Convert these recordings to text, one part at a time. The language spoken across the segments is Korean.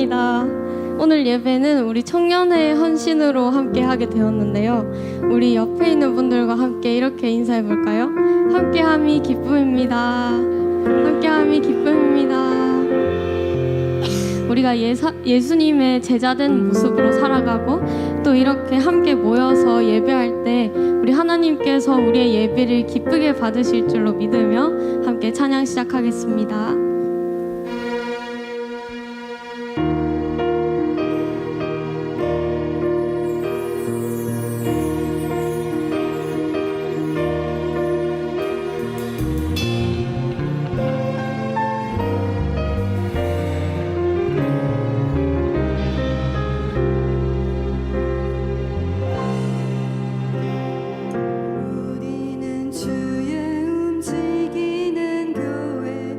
반갑습니다. 오늘 예배는 우리 청년의 헌신으로 함께 하게 되었는데요. 우리 옆에 있는 분들과 함께 이렇게 인사해 볼까요? 함께함이 기쁨입니다. 함께함이 기쁨입니다. 우리가 예수님의 제자된 모습으로 살아가고 또 이렇게 함께 모여서 예배할 때 우리 하나님께서 우리의 예배를 기쁘게 받으실 줄로 믿으며 함께 찬양 시작하겠습니다. 우리는 주의 움직이는 교회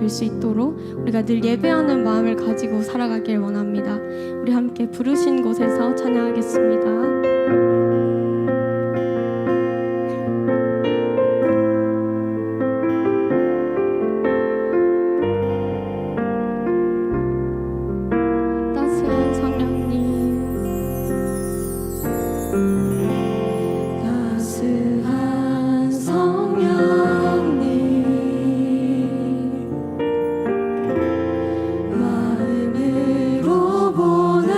될 수 있도록 우리가 늘 예배하는 마음을 가지고 살아가길 원합니다. 우리 함께 부르신 곳에서 찬양하겠습니다. 마음으로 보내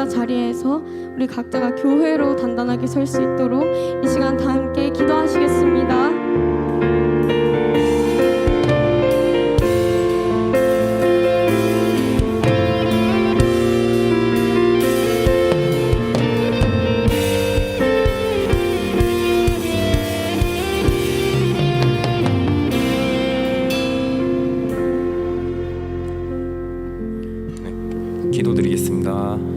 각자 자리에서 우리 각자가 교회로 단단하게 설 수 있도록 이 시간 다 함께 기도하시겠습니다. 기도드리겠습니다.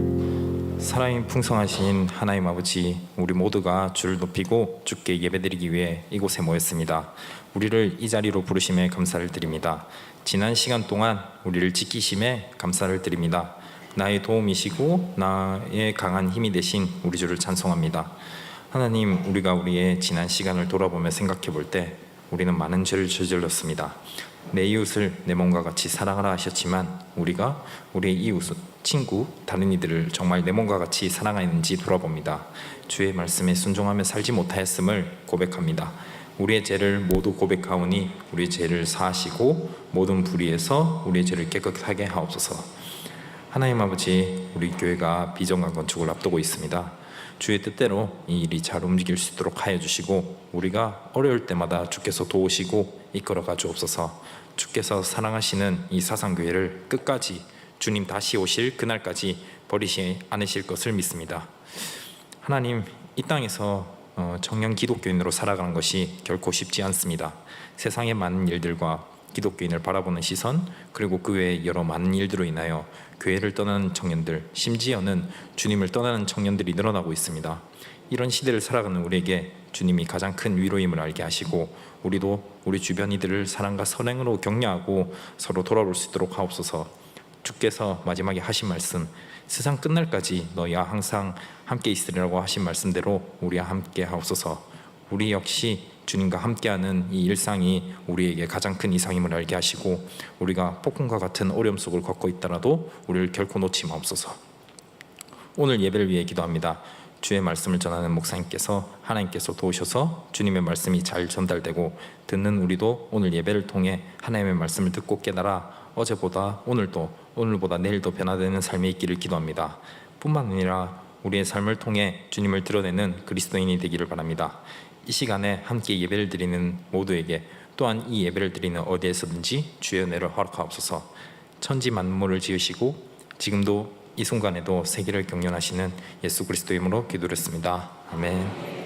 사랑이 풍성하신 하나님 아버지, 우리 모두가 주를 높이고 주께 예배드리기 위해 이곳에 모였습니다. 우리를 이 자리로 부르심에 감사를 드립니다. 지난 시간 동안 우리를 지키심에 감사를 드립니다. 나의 도움이시고 나의 강한 힘이 되신 우리 주를 찬송합니다. 하나님, 우리가 우리의 지난 시간을 돌아보며 생각해 볼 때 우리는 많은 죄를 저질렀습니다. 내 이웃을 내 몸과 같이 사랑하라 하셨지만 우리가 우리의 이웃, 친구, 다른 이들을 정말 내 몸과 같이 사랑하는지 돌아봅니다. 주의 말씀에 순종하며 살지 못하였음을 고백합니다. 우리의 죄를 모두 고백하오니 우리의 죄를 사하시고 모든 불의에서 우리의 죄를 깨끗하게 하옵소서. 하나님 아버지, 우리 교회가 비정한 건축을 앞두고 있습니다. 주의 뜻대로 이 일이 잘 움직일 수 있도록 하여 주시고 우리가 어려울 때마다 주께서 도우시고 이끌어가 주옵소서. 주께서 사랑하시는 이 사상교회를 끝까지 주님 다시 오실 그날까지 버리지 않으실 것을 믿습니다. 하나님, 이 땅에서 청년 기독교인으로 살아가는 것이 결코 쉽지 않습니다. 세상의 많은 일들과 기독교인을 바라보는 시선, 그리고 그 외의 여러 많은 일들로 인하여 교회를 떠나는 청년들, 심지어는 주님을 떠나는 청년들이 늘어나고 있습니다. 이런 시대를 살아가는 우리에게 주님이 가장 큰 위로임을 알게 하시고 우리도 우리 주변 이들을 사랑과 선행으로 격려하고 서로 돌아볼 수 있도록 하옵소서. 주께서 마지막에 하신 말씀, 세상 끝날까지 너희와 항상 함께 있으리라고 하신 말씀대로 우리와 함께 하옵소서. 우리 역시 주님과 함께하는 이 일상이 우리에게 가장 큰 이상임을 알게 하시고 우리가 폭풍과 같은 어려움 속을 걷고 있더라도 우리를 결코 놓지 마옵소서. 오늘 예배를 위해 기도합니다. 주의 말씀을 전하는 목사님께서 하나님께서 도우셔서 주님의 말씀이 잘 전달되고 듣는 우리도 오늘 예배를 통해 하나님의 말씀을 듣고 깨달아 어제보다 오늘도 오늘보다 내일도 변화되는 삶이 있기를 기도합니다. 뿐만 아니라 우리의 삶을 통해 주님을 드러내는 그리스도인이 되기를 바랍니다. 이 시간에 함께 예배를 드리는 모두에게 또한 이 예배를 드리는 어디에서든지 주의 은혜를 허락하옵소서. 천지 만물을 지으시고 지금도 이 순간에도 세계를 경륜하시는 예수 그리스도 이름으로 기도했습니다. 아멘.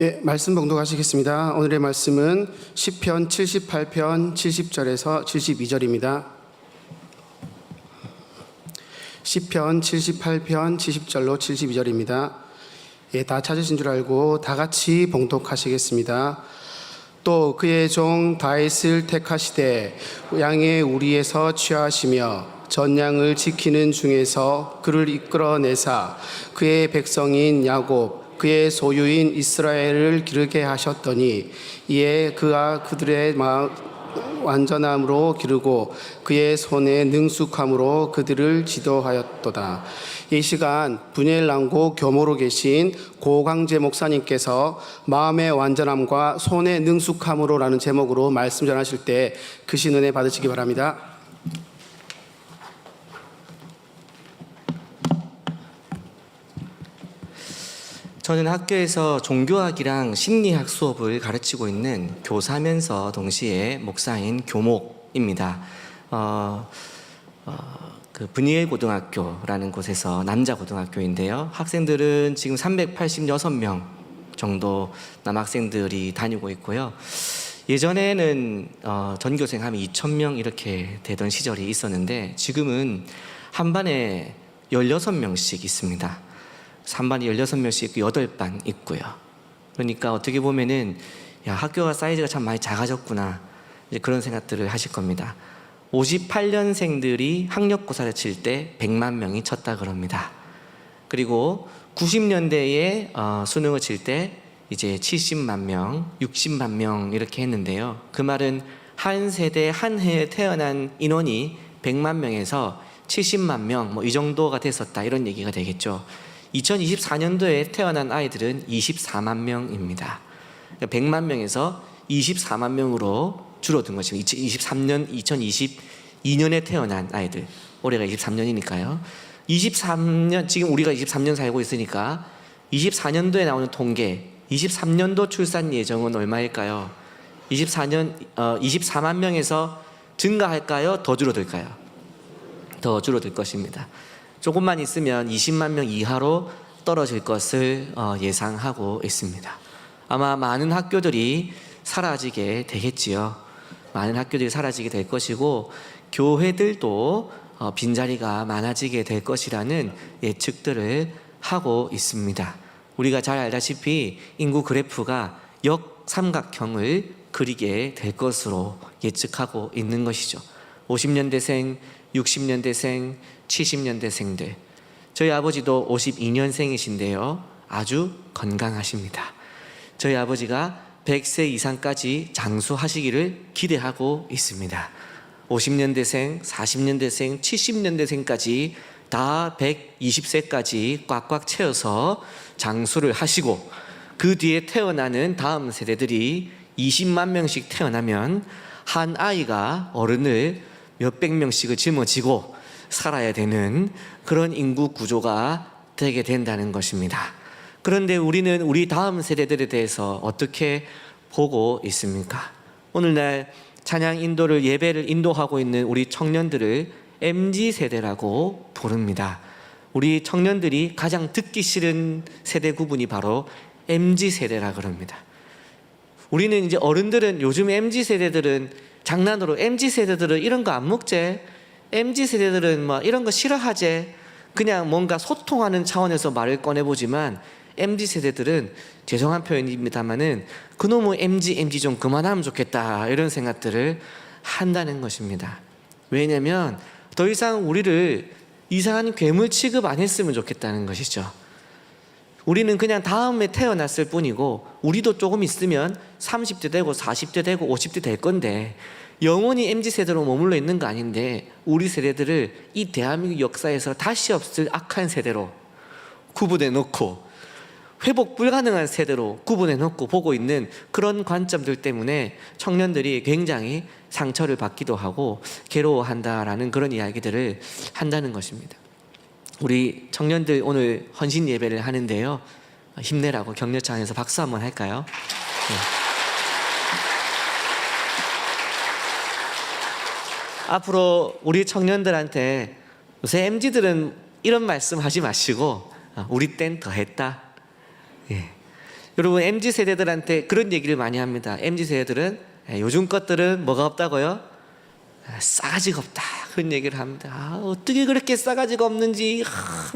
예, 말씀 봉독하시겠습니다. 오늘의 말씀은 시편 78편 70절에서 72절입니다. 시편 78편 70절로 72절입니다. 예, 다 찾으신 줄 알고 다 같이 봉독하시겠습니다. 또 그의 종 다윗을 택하시되 양의 우리에서 취하시며 전양을 지키는 중에서 그를 이끌어내사 그의 백성인 야곱 그의 소유인 이스라엘을 기르게 하셨더니 이에 그가 그들의 완전함으로 기르고 그의 손에 능숙함으로 그들을 지도하였도다. 이 시간 분예일남고 교모로 계신 고광재 목사님께서 마음의 완전함과 손의 능숙함으로라는 제목으로 말씀 전하실 때 그 신은혜 받으시기 바랍니다. 저는 학교에서 종교학이랑 심리학 수업을 가르치고 있는 교사면서 동시에 목사인 교목입니다. 그 분이엘 고등학교라는 곳에서 남자 고등학교인데요. 학생들은 지금 386명 정도 남학생들이 다니고 있고요. 예전에는 전교생 하면 2,000명 이렇게 되던 시절이 있었는데 지금은 한 반에 16명씩 있습니다. 3반이 16명씩 있고 8반 있고요. 그러니까 어떻게 보면은 야, 학교가 사이즈가 참 많이 작아졌구나 이제 그런 생각들을 하실 겁니다. 58년생들이 학력고사를 칠 때 100만 명이 쳤다 그럽니다. 그리고 90년대에 수능을 칠 때 이제 70만 명, 60만 명 이렇게 했는데요. 그 말은 한 세대 한 해에 태어난 인원이 100만 명에서 70만 명 뭐 이 정도가 됐었다 이런 얘기가 되겠죠. 2024년도에 태어난 아이들은 24만 명입니다. 100만 명에서 24만 명으로 줄어든 것입니다. 2022년에 태어난 아이들, 올해가 23년이니까요. 23년, 지금 우리가 23년 살고 있으니까 24년도에 나오는 통계, 23년도 출산 예정은 얼마일까요? 24만 명에서 증가할까요? 더 줄어들까요? 더 줄어들 것입니다. 조금만 있으면 20만 명 이하로 떨어질 것을 예상하고 있습니다. 아마 많은 학교들이 사라지게 되겠지요. 많은 학교들이 사라지게 될 것이고 교회들도 빈자리가 많아지게 될 것이라는 예측들을 하고 있습니다. 우리가 잘 알다시피 인구 그래프가 역삼각형을 그리게 될 것으로 예측하고 있는 것이죠. 50년대생, 60년대생, 70년대생들. 저희 아버지도 52년생이신데요. 아주 건강하십니다. 저희 아버지가 100세 이상까지 장수하시기를 기대하고 있습니다. 50년대생, 40년대생, 70년대생까지 다 120세까지 꽉꽉 채워서 장수를 하시고 그 뒤에 태어나는 다음 세대들이 20만 명씩 태어나면 한 아이가 어른을 몇백 명씩을 짊어지고 살아야 되는 그런 인구 구조가 되게 된다는 것입니다. 그런데 우리는 우리 다음 세대들에 대해서 어떻게 보고 있습니까? 오늘날 찬양 인도를 예배를 인도하고 있는 우리 청년들을 MZ세대라고 부릅니다. 우리 청년들이 가장 듣기 싫은 세대 구분이 바로 MZ세대라 그럽니다. 우리는 이제 어른들은 요즘 MZ세대들은 장난으로 MZ세대들은 이런 거 안 먹지? MZ세대들은 뭐 이런 거 싫어하지? 그냥 뭔가 소통하는 차원에서 말을 꺼내보지만 MZ세대들은 죄송한 표현입니다만은 그놈의 MZ 좀 그만하면 좋겠다 이런 생각들을 한다는 것입니다. 왜냐하면 더 이상 우리를 이상한 괴물 취급 안 했으면 좋겠다는 것이죠. 우리는 그냥 다음에 태어났을 뿐이고 우리도 조금 있으면 30대 되고 40대 되고 50대 될 건데 영원히 MZ세대로 머물러 있는 거 아닌데 우리 세대들을 이 대한민국 역사에서 다시 없을 악한 세대로 구분해 놓고 회복 불가능한 세대로 구분해 놓고 보고 있는 그런 관점들 때문에 청년들이 굉장히 상처를 받기도 하고 괴로워한다라는 그런 이야기들을 한다는 것입니다. 우리 청년들 오늘 헌신 예배를 하는데요. 힘내라고 격려차 안에서 박수 한번 할까요? 네. 앞으로 우리 청년들한테 요새 MZ들은 이런 말씀 하지 마시고 우리 땐 더 했다. 예. 여러분 MZ 세대들한테 그런 얘기를 많이 합니다. MZ 세대들은 요즘 것들은 뭐가 없다고요? 싸가지가 없다, 그런 얘기를 합니다. 어떻게 그렇게 싸가지가 없는지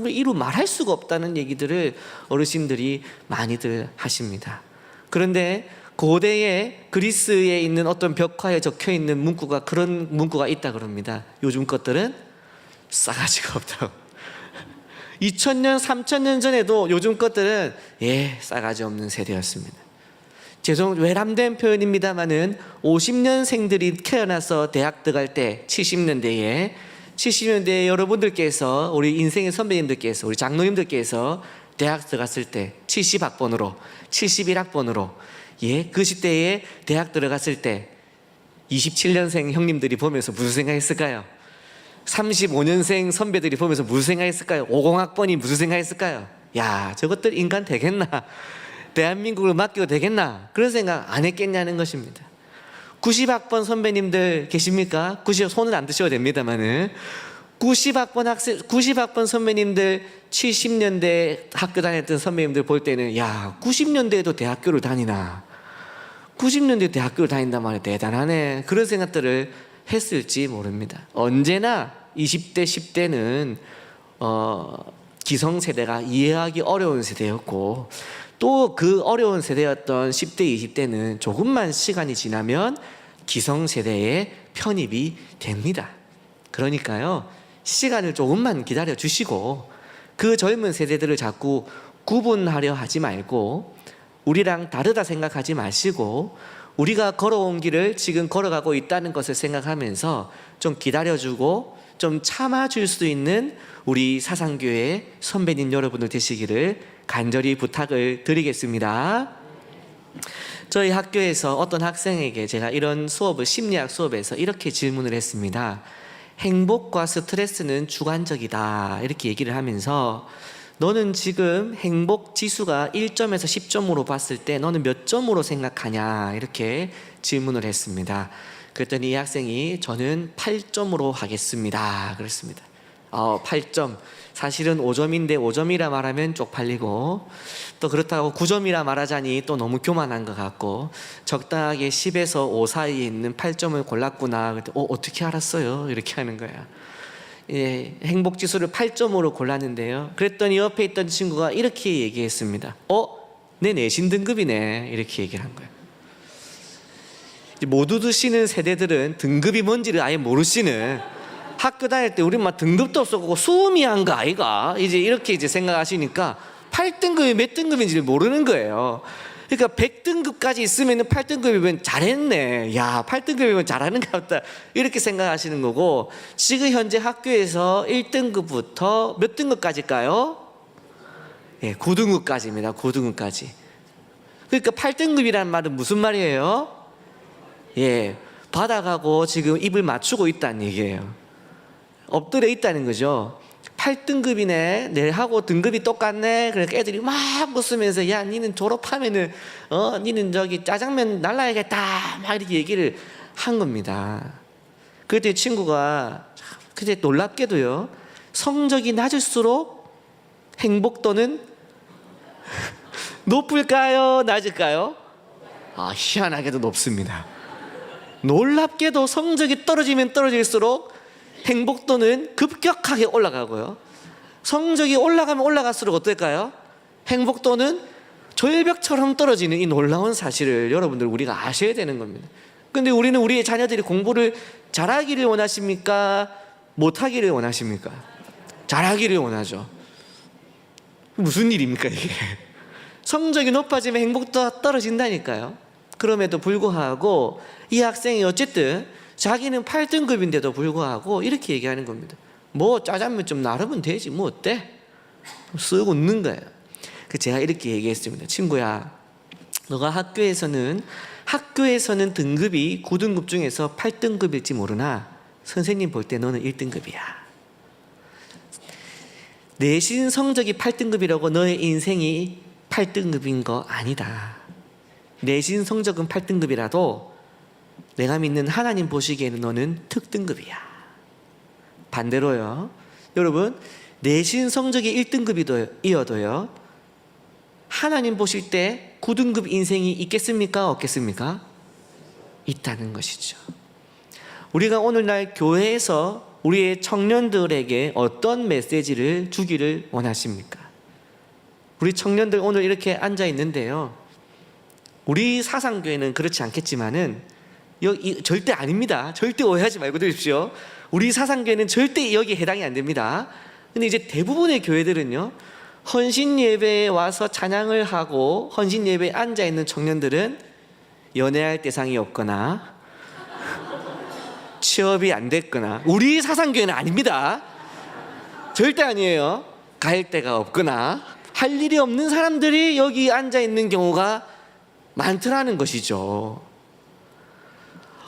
이루 말할 수가 없다는 얘기들을 어르신들이 많이들 하십니다. 그런데 고대의 그리스에 있는 어떤 벽화에 적혀 있는 문구가, 그런 문구가 있다 그럽니다. 요즘 것들은 싸가지가 없다고. 2000년 3000년 전에도 요즘 것들은 싸가지 없는 세대였습니다. 외람된 표현입니다마는 50년생들이 태어나서 대학 들어갈 때 70년대에 여러분들께서, 우리 인생의 선배님들께서, 우리 장로님들께서 대학 들어갔을 때 70학번으로 71학번으로 그 시대에 대학 들어갔을 때 27년생 형님들이 보면서 무슨 생각했을까요? 35년생 선배들이 보면서 무슨 생각했을까요? 50학번이 무슨 생각했을까요? 야, 저것들 인간 되겠나? 대한민국을 맡겨도 되겠나? 그런 생각 안 했겠냐는 것입니다. 90학번 선배님들 계십니까? 90 손은 안 드셔도 됩니다만은 90학번 선배님들, 70년대 학교 다녔던 선배님들 볼 때는 90년대에도 대학교를 다니나? 90년대 대학교를 다닌단 말이야, 대단하네. 그런 생각들을 했을지 모릅니다. 언제나 20대, 10대는 기성세대가 이해하기 어려운 세대였고, 또 그 어려운 세대였던 10대, 20대는 조금만 시간이 지나면 기성세대에 편입이 됩니다. 그러니까요, 시간을 조금만 기다려 주시고 그 젊은 세대들을 자꾸 구분하려 하지 말고, 우리랑 다르다 생각하지 마시고, 우리가 걸어온 길을 지금 걸어가고 있다는 것을 생각하면서 좀 기다려주고 좀 참아줄 수 있는 우리 사상교회 선배님 여러분들 되시기를 간절히 부탁을 드리겠습니다. 저희 학교에서 어떤 학생에게 제가 이런 수업을, 심리학 수업에서 이렇게 질문을 했습니다. 행복과 스트레스는 주관적이다, 이렇게 얘기를 하면서 너는 지금 행복 지수가 1점에서 10점으로 봤을 때 너는 몇 점으로 생각하냐, 이렇게 질문을 했습니다. 그랬더니 이 학생이 저는 8점으로 하겠습니다, 그랬습니다. 8점. 사실은 5점인데 5점이라 말하면 쪽팔리고, 또 그렇다고 9점이라 말하자니 또 너무 교만한 것 같고, 적당하게 10에서 5 사이에 있는 8점을 골랐구나. 그랬더니 어떻게 알았어요? 이렇게 하는 거야. 행복지수를 8점으로 골랐는데요. 그랬더니 옆에 있던 친구가 이렇게 얘기했습니다. 내 내신 등급이네, 이렇게 얘기를 한 거예요. 못 얻으시는 세대들은 등급이 뭔지를 아예 모르시는, 학교 다닐 때 우리 막 등급도 없었고 수음이한 거 아이가, 이제 이렇게 생각하시니까 8등급이 몇 등급인지를 모르는 거예요. 그러니까 100등급까지 있으면 8등급이면 잘했네, 8등급이면 잘하는 것 같다, 이렇게 생각하시는 거고, 지금 현재 학교에서 1등급부터 몇 등급까지일까요? 9등급까지입니다. 9등급까지. 그러니까 8등급이라는 말은 무슨 말이에요? 받아가고 지금 입을 맞추고 있다는 얘기예요. 엎드려 있다는 거죠. 8등급이네, 내하고 등급이 똑같네. 그러니까 애들이 막 웃으면서 야, 니는 졸업하면은 니는 저기 짜장면 날라야겠다, 막 이렇게 얘기를 한 겁니다. 그때 친구가 그때 놀랍게도요, 성적이 낮을수록 행복도는 높을까요, 낮을까요? 희한하게도 높습니다. 놀랍게도 성적이 떨어지면 떨어질수록 행복도는 급격하게 올라가고요, 성적이 올라가면 올라갈수록 어떨까요? 행복도는 절벽처럼 떨어지는 이 놀라운 사실을 여러분들 우리가 아셔야 되는 겁니다. 근데 우리는 우리의 자녀들이 공부를 잘하기를 원하십니까? 못하기를 원하십니까? 잘하기를 원하죠. 무슨 일입니까 이게? 성적이 높아지면 행복도가 떨어진다니까요. 그럼에도 불구하고 이 학생이 어쨌든 자기는 8등급인데도 불구하고 이렇게 얘기하는 겁니다. 뭐 짜장면 좀 나르면 되지, 뭐 어때? 쓱 웃는 거예요. 제가 이렇게 얘기했습니다. 친구야, 너가 학교에서는 등급이 9등급 중에서 8등급일지 모르나 선생님 볼 때 너는 1등급이야. 내신 성적이 8등급이라고 너의 인생이 8등급인 거 아니다. 내신 성적은 8등급이라도 내가 믿는 하나님 보시기에는 너는 특등급이야. 반대로요, 여러분, 내신 성적이 1등급이어도요, 하나님 보실 때 9등급 인생이 있겠습니까? 없겠습니까? 있다는 것이죠. 우리가 오늘날 교회에서 우리의 청년들에게 어떤 메시지를 주기를 원하십니까? 우리 청년들 오늘 이렇게 앉아 있는데요, 우리 사상교회는 그렇지 않겠지만은 절대 아닙니다. 절대 오해하지 말고 들으십시오. 우리 사상교회는 절대 여기에 해당이 안 됩니다. 근데 이제 대부분의 교회들은요, 헌신 예배에 와서 찬양을 하고 헌신 예배에 앉아 있는 청년들은 연애할 대상이 없거나 취업이 안 됐거나, 우리 사상교회는 아닙니다. 절대 아니에요. 갈 데가 없거나 할 일이 없는 사람들이 여기 앉아 있는 경우가 많더라는 것이죠.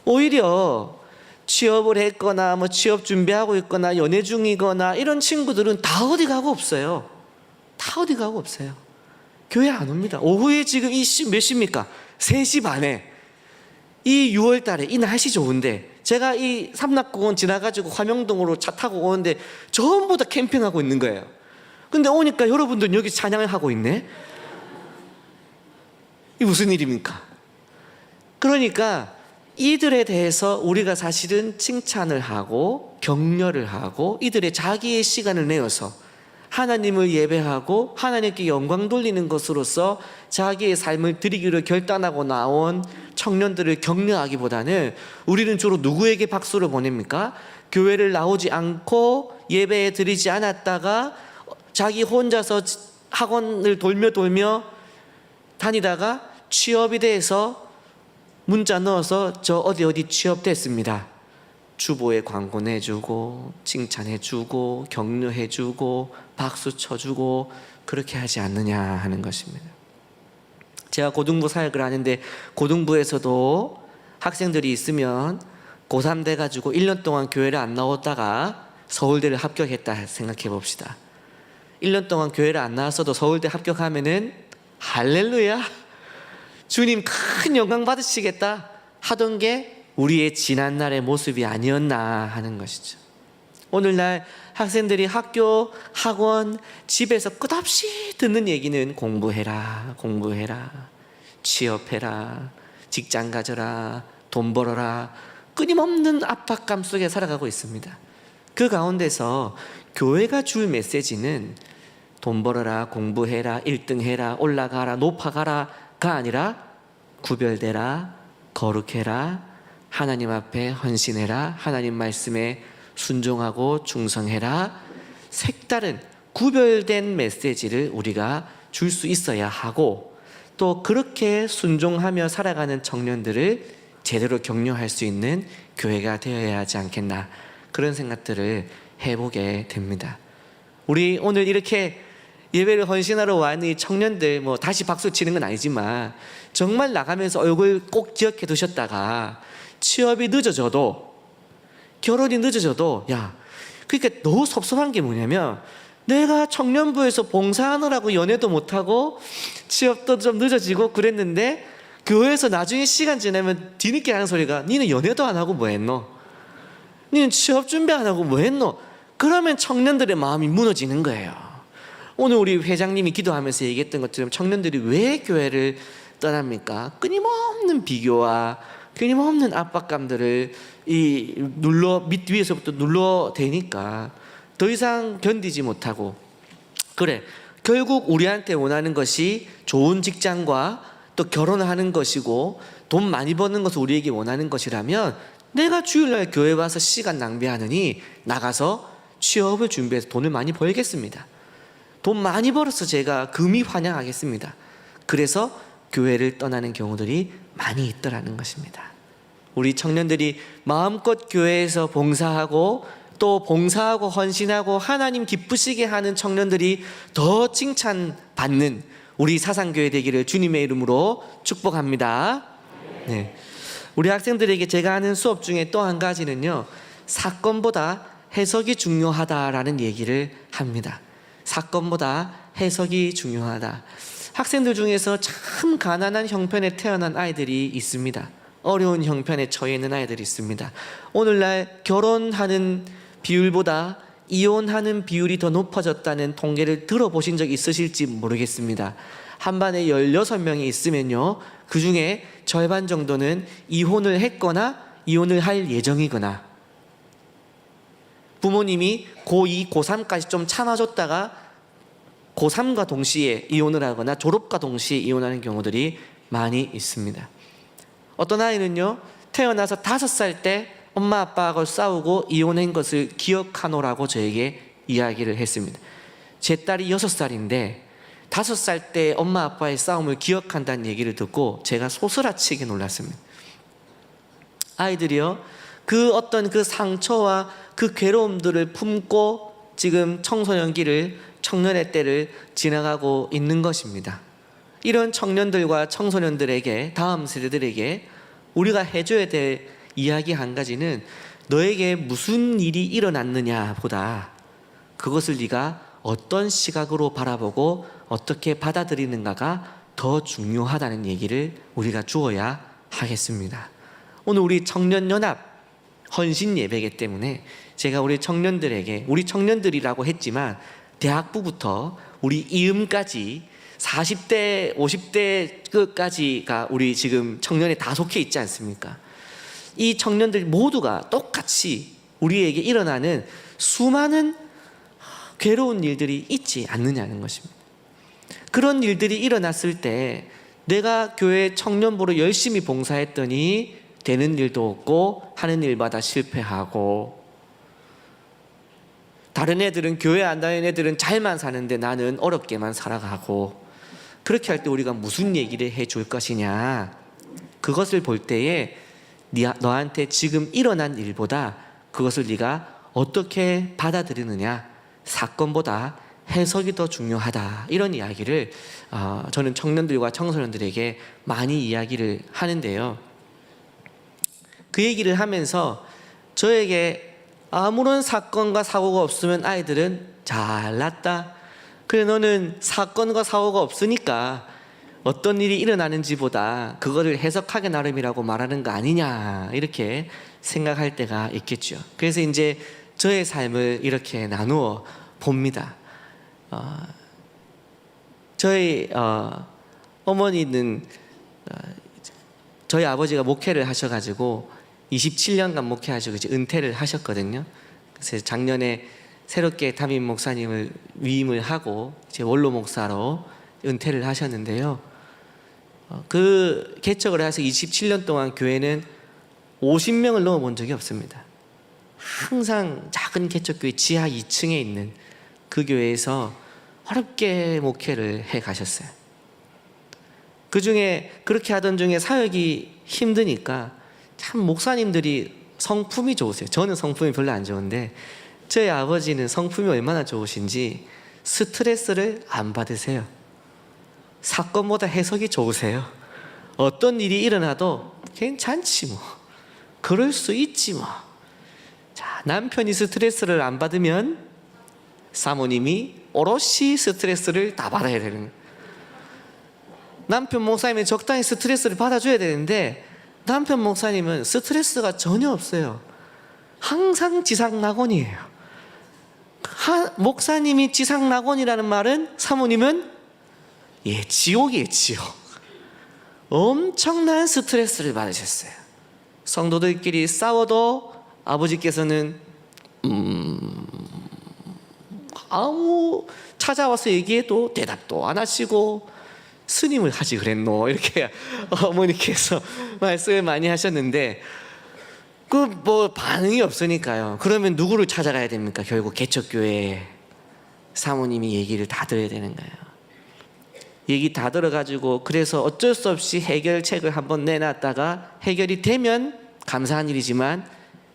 오히려 취업을 했거나 뭐 취업 준비하고 있거나 연애 중이거나 이런 친구들은 다 어디 가고 없어요. 다 어디 가고 없어요. 교회 안 옵니다. 오후에 지금 몇 시입니까? 3시 반에. 이 6월 달에 이 날씨 좋은데 제가 이 삼락공원 지나가지고 화명동으로 차 타고 오는데 전부 다 캠핑하고 있는 거예요. 근데 오니까 여러분들은 여기 찬양을 하고 있네. 이 무슨 일입니까? 그러니까 이들에 대해서 우리가 사실은 칭찬을 하고 격려를 하고 이들의 자기의 시간을 내어서 하나님을 예배하고 하나님께 영광 돌리는 것으로서 자기의 삶을 드리기로 결단하고 나온 청년들을 격려하기보다는 우리는 주로 누구에게 박수를 보냅니까? 교회를 나오지 않고 예배에 드리지 않았다가 자기 혼자서 학원을 돌며 다니다가 취업이 돼서 문자 넣어서 저 어디 취업됐습니다. 주보에 광고 내주고 칭찬해주고 격려해주고 박수 쳐주고 그렇게 하지 않느냐 하는 것입니다. 제가 고등부 사역을 하는데 고등부에서도 학생들이 있으면 고3 돼가지고 1년 동안 교회를 안 나왔다가 서울대를 합격했다 생각해 봅시다. 1년 동안 교회를 안 나왔어도 서울대 합격하면은 할렐루야, 주님 큰 영광 받으시겠다 하던 게 우리의 지난날의 모습이 아니었나 하는 것이죠. 오늘날 학생들이 학교, 학원, 집에서 끝없이 듣는 얘기는 공부해라, 취업해라, 직장 가져라, 돈 벌어라, 끊임없는 압박감 속에 살아가고 있습니다. 그 가운데서 교회가 줄 메시지는 돈 벌어라, 공부해라, 1등해라, 올라가라, 높아가라가 아니라 구별되라, 거룩해라, 하나님 앞에 헌신해라, 하나님 말씀에 순종하고 충성해라, 색다른 구별된 메시지를 우리가 줄 수 있어야 하고, 또 그렇게 순종하며 살아가는 청년들을 제대로 격려할 수 있는 교회가 되어야 하지 않겠나, 그런 생각들을 해보게 됩니다. 우리 오늘 이렇게 예배를 헌신하러 와는 이 청년들 뭐 다시 박수 치는 건 아니지만 정말 나가면서 얼굴 꼭 기억해 두셨다가 취업이 늦어져도 결혼이 늦어져도 그러니까 너무 섭섭한 게 뭐냐면 내가 청년부에서 봉사하느라고 연애도 못하고 취업도 좀 늦어지고 그랬는데 교회에서 나중에 시간 지나면 뒤늦게 하는 소리가 니는 연애도 안 하고 뭐 했노? 니는 취업 준비 안 하고 뭐 했노? 그러면 청년들의 마음이 무너지는 거예요. 오늘 우리 회장님이 기도하면서 얘기했던 것처럼 청년들이 왜 교회를 떠납니까? 끊임없는 비교와 끊임없는 압박감들을 밑 위에서부터 눌러대니까 더 이상 견디지 못하고, 그래 결국 우리한테 원하는 것이 좋은 직장과 또 결혼을 하는 것이고 돈 많이 버는 것을 우리에게 원하는 것이라면 내가 주일날 교회 와서 시간 낭비하느니 나가서 취업을 준비해서 돈을 많이 벌겠습니다. 돈 많이 벌어서 제가 금이 환영하겠습니다. 그래서 교회를 떠나는 경우들이 많이 있더라는 것입니다. 우리 청년들이 마음껏 교회에서 봉사하고 또 봉사하고 헌신하고 하나님 기쁘시게 하는 청년들이 더 칭찬받는 우리 사상교회 되기를 주님의 이름으로 축복합니다. 네. 우리 학생들에게 제가 하는 수업 중에 또 한 가지는요, 사건보다 해석이 중요하다라는 얘기를 합니다. 사건보다 해석이 중요하다. 학생들 중에서 참 가난한 형편에 태어난 아이들이 있습니다. 어려운 형편에 처해 있는 아이들이 있습니다. 오늘날 결혼하는 비율보다 이혼하는 비율이 더 높아졌다는 통계를 들어보신 적 있으실지 모르겠습니다. 한 반에 16명이 있으면요, 그 중에 절반 정도는 이혼을 했거나 이혼을 할 예정이거나, 부모님이 고2, 고3까지 좀 참아줬다가 고3과 동시에 이혼을 하거나 졸업과 동시에 이혼하는 경우들이 많이 있습니다. 어떤 아이는요, 태어나서 5살 때 엄마 아빠하고 싸우고 이혼한 것을 기억하노라고 저에게 이야기를 했습니다. 제 딸이 6살인데 5살 때 엄마 아빠의 싸움을 기억한다는 얘기를 듣고 제가 소스라치게 놀랐습니다. 아이들이요, 그 어떤 그 상처와 그 괴로움들을 품고 지금 청소년기를, 청년의 때를 지나가고 있는 것입니다. 이런 청년들과 청소년들에게, 다음 세대들에게 우리가 해줘야 될 이야기 한 가지는, 너에게 무슨 일이 일어났느냐 보다 그것을 네가 어떤 시각으로 바라보고 어떻게 받아들이는가가 더 중요하다는 얘기를 우리가 주어야 하겠습니다. 오늘 우리 청년연합 헌신 예배이기 때문에 제가 우리 청년들에게, 우리 청년들이라고 했지만 대학부부터 우리 이음까지 40대, 50대 끝까지가 우리 지금 청년에 다 속해 있지 않습니까? 이 청년들 모두가 똑같이 우리에게 일어나는 수많은 괴로운 일들이 있지 않느냐는 것입니다. 그런 일들이 일어났을 때 내가 교회 청년부로 열심히 봉사했더니 되는 일도 없고 하는 일마다 실패하고, 다른 애들은, 교회 안 다니는 애들은 잘만 사는데 나는 어렵게만 살아가고, 그렇게 할 때 우리가 무슨 얘기를 해줄 것이냐, 그것을 볼 때에 너한테 지금 일어난 일보다 그것을 네가 어떻게 받아들이느냐, 사건보다 해석이 더 중요하다, 이런 이야기를 저는 청년들과 청소년들에게 많이 이야기를 하는데요. 그 얘기를 하면서 저에게 아무런 사건과 사고가 없으면 아이들은 잘났다, 그래 너는 사건과 사고가 없으니까 어떤 일이 일어나는지보다 그거를 해석하기 나름이라고 말하는 거 아니냐, 이렇게 생각할 때가 있겠죠. 그래서 이제 저의 삶을 이렇게 나누어 봅니다. 저희 어머니는 저희 아버지가 목회를 하셔가지고 27년간 목회하시고 이제 은퇴를 하셨거든요. 그래서 작년에 새롭게 담임 목사님을 위임을 하고 이제 원로 목사로 은퇴를 하셨는데요. 그 개척을 해서 27년 동안 교회는 50명을 넘어본 적이 없습니다. 항상 작은 개척교회 지하 2층에 있는 그 교회에서 어렵게 목회를 해 가셨어요. 그 중에 그렇게 하던 중에 사역이 힘드니까 참 목사님들이 성품이 좋으세요. 저는 성품이 별로 안 좋은데 저희 아버지는 성품이 얼마나 좋으신지 스트레스를 안 받으세요. 사건보다 해석이 좋으세요. 어떤 일이 일어나도 괜찮지 뭐, 그럴 수 있지 뭐. 자, 남편이 스트레스를 안 받으면 사모님이 오롯이 스트레스를 다 받아야 되는 거예요. 남편 목사님이 적당히 스트레스를 받아줘야 되는데 남편 목사님은 스트레스가 전혀 없어요. 항상 지상낙원이에요. 목사님이 지상낙원이라는 말은 사모님은 지옥이에요, 지옥. 엄청난 스트레스를 받으셨어요. 성도들끼리 싸워도 아버지께서는 아무 찾아와서 얘기해도 대답도 안 하시고, 스님을 하지 그랬노, 이렇게 어머니께서 말씀을 많이 하셨는데 그 뭐 반응이 없으니까요. 그러면 누구를 찾아가야 됩니까? 결국 개척교회 사모님이 얘기를 다 들어야 되는 거예요. 얘기 다 들어가지고, 그래서 어쩔 수 없이 해결책을 한번 내놨다가 해결이 되면 감사한 일이지만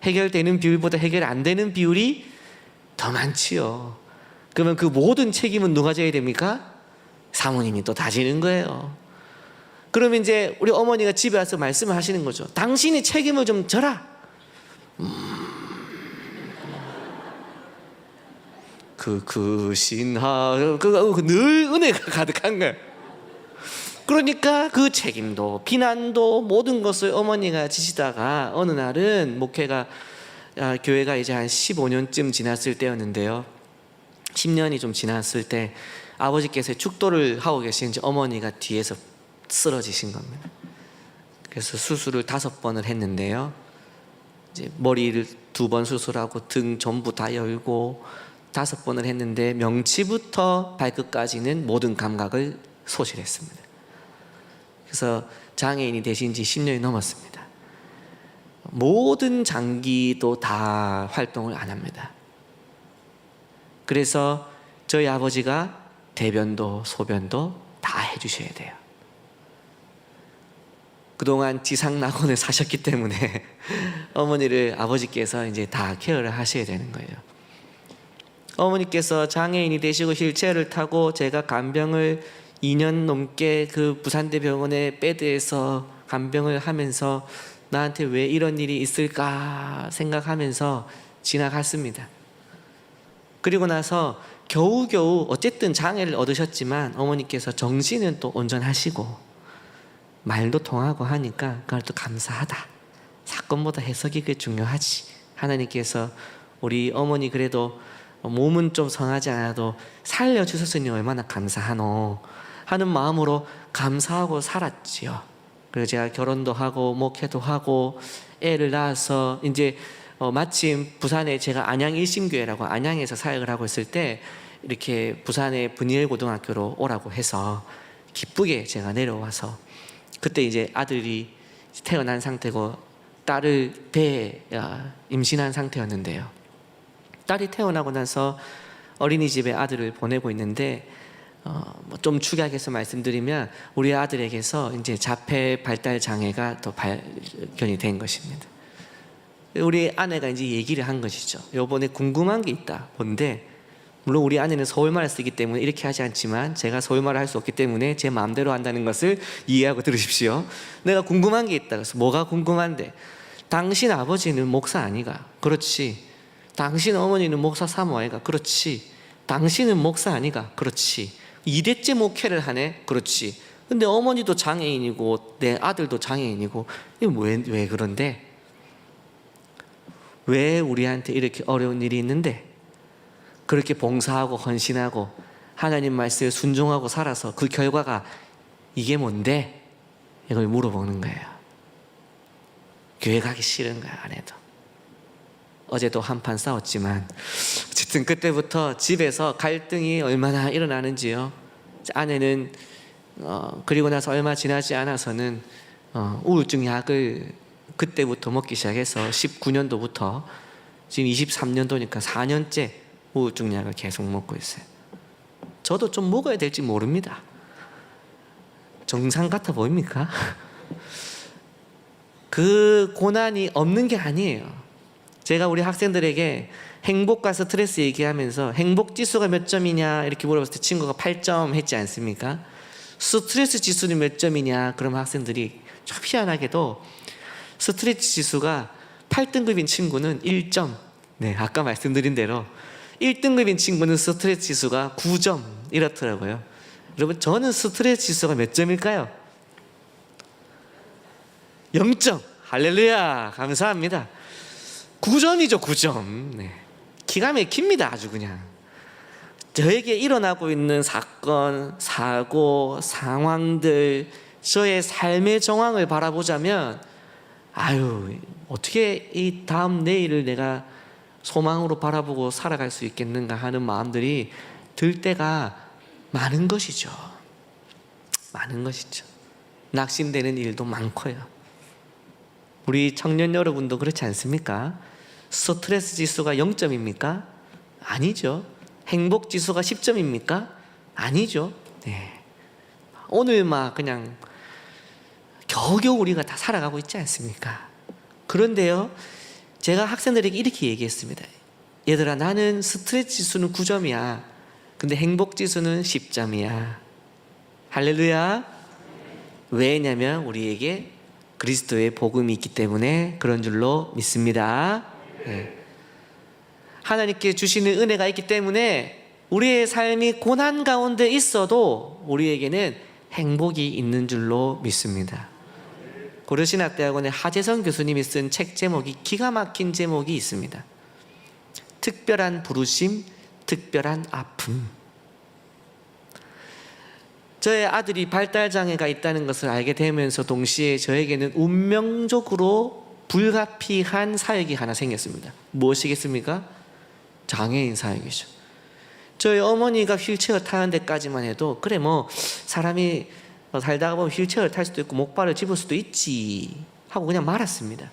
해결되는 비율보다 해결 안 되는 비율이 더 많지요. 그러면 그 모든 책임은 누가 져야 됩니까? 사모님이 또 다 지는 거예요. 그러면 이제 우리 어머니가 집에 와서 말씀을 하시는 거죠. 당신이 책임을 좀 져라. 늘 은혜가 가득한 거예요. 그러니까 그 책임도 비난도 모든 것을 어머니가 지시다가 어느 날은 목회가 교회가 이제 한 15년쯤 지났을 때였는데요. 10년이 좀 지났을 때 아버지께서 축도를 하고 계시는지 어머니가 뒤에서 쓰러지신 겁니다. 그래서 수술을 5번을 했는데요. 이제 머리를 2번 수술하고 등 전부 다 열고 5번을 했는데 명치부터 발끝까지는 모든 감각을 소실했습니다. 그래서 장애인이 되신 지 10년이 넘었습니다. 모든 장기도 다 활동을 안 합니다. 그래서 저희 아버지가 대변도 소변도 다 해주셔야 돼요. 그동안 지상낙원을 사셨기 때문에 어머니를 아버지께서 이제 다 케어를 하셔야 되는 거예요. 어머니께서 장애인이 되시고 휠체어를 타고 제가 간병을 2년 넘게 그 부산대병원의 베드에서 간병을 하면서 나한테 왜 이런 일이 있을까 생각하면서 지나갔습니다. 그리고 나서 겨우겨우 어쨌든 장애를 얻으셨지만 어머니께서 정신은 또 온전하시고 말도 통하고 하니까 그걸 또 감사하다. 사건보다 해석이 그게 중요하지. 하나님께서 우리 어머니 그래도 몸은 좀 성하지 않아도 살려주셨으니 얼마나 감사하노 하는 마음으로 감사하고 살았지요. 그래서 제가 결혼도 하고 목회도 하고 애를 낳아서 이제 마침 부산에 제가 안양 일심교회라고 안양에서 사역을 하고 있을 때 이렇게 부산의 분이엘고등학교로 오라고 해서 기쁘게 제가 내려와서 그때 이제 아들이 태어난 상태고 딸을 배에 임신한 상태였는데요. 딸이 태어나고 나서 어린이집에 아들을 보내고 있는데 좀 축약해서 말씀드리면 우리 아들에게서 이제 자폐 발달 장애가 또 발견이 된 것입니다. 우리 아내가 이제 얘기를 한 것이죠. 요번에 궁금한 게 있다. 뭔데? 물론 우리 아내는 서울말을 쓰기 때문에 이렇게 하지 않지만 제가 서울말을 할 수 없기 때문에 제 마음대로 한다는 것을 이해하고 들으십시오. 내가 궁금한 게 있다. 그래서 뭐가 궁금한데? 당신 아버지는 목사 아니가? 그렇지. 당신 어머니는 목사 사모아이가? 그렇지. 당신은 목사 아니가? 그렇지. 2대째 목회를 하네? 그렇지. 근데 어머니도 장애인이고 내 아들도 장애인이고 이거 왜 그런데? 왜 우리한테 이렇게 어려운 일이 있는데 그렇게 봉사하고 헌신하고 하나님 말씀에 순종하고 살아서 그 결과가 이게 뭔데? 이걸 물어보는 거예요. 교회 가기 싫은 거야, 아내도. 어제도 한판 싸웠지만 어쨌든 그때부터 집에서 갈등이 얼마나 일어나는지요. 아내는 그리고 나서 얼마 지나지 않아서는 우울증 약을 그때부터 먹기 시작해서 19년도부터 지금 23년도니까 4년째 우울증 약을 계속 먹고 있어요. 저도 좀 먹어야 될지 모릅니다. 정상 같아 보입니까? 그 고난이 없는 게 아니에요. 제가 우리 학생들에게 행복과 스트레스 얘기하면서 행복 지수가 몇 점이냐 이렇게 물어봤을 때 친구가 8점 했지 않습니까? 스트레스 지수는 몇 점이냐 그러면 학생들이 좀 희한하게도 스트레스 지수가 8등급인 친구는 1점. 네, 아까 말씀드린 대로 1등급인 친구는 스트레스 지수가 9점 이렇더라고요. 여러분 저는 스트레스 지수가 몇 점일까요? 0점. 할렐루야. 감사합니다. 9점이죠. 9점. 네. 기가 막힙니다. 아주 그냥. 저에게 일어나고 있는 사건, 사고, 상황들, 저의 삶의 정황을 바라보자면 아유 어떻게 이 다음 내일을 내가 소망으로 바라보고 살아갈 수 있겠는가 하는 마음들이 들 때가 많은 것이죠. 많은 것이죠. 낙심되는 일도 많고요. 우리 청년 여러분도 그렇지 않습니까? 스트레스 지수가 0점입니까? 아니죠. 행복 지수가 10점입니까? 아니죠. 네. 오늘 막 그냥 겨우겨우 우리가 다 살아가고 있지 않습니까? 그런데요, 제가 학생들에게 이렇게 얘기했습니다. 얘들아, 나는 스트레스 지수는 9점이야. 근데 행복 지수는 10점이야. 할렐루야. 왜냐면 우리에게 그리스도의 복음이 있기 때문에 그런 줄로 믿습니다. 네. 하나님께 주시는 은혜가 있기 때문에 우리의 삶이 고난 가운데 있어도 우리에게는 행복이 있는 줄로 믿습니다. 고려신학대학원의 하재성 교수님이 쓴 책 제목이 기가 막힌 제목이 있습니다. 특별한 부르심, 특별한 아픔. 저의 아들이 발달 장애가 있다는 것을 알게 되면서 동시에 저에게는 운명적으로 불가피한 사역이 하나 생겼습니다. 무엇이겠습니까? 장애인 사역이죠. 저희 어머니가 휠체어 타는 데까지만 해도 그래 뭐 사람이 살다가 보면 휠체어를 탈 수도 있고 목발을 집을 수도 있지 하고 그냥 말았습니다.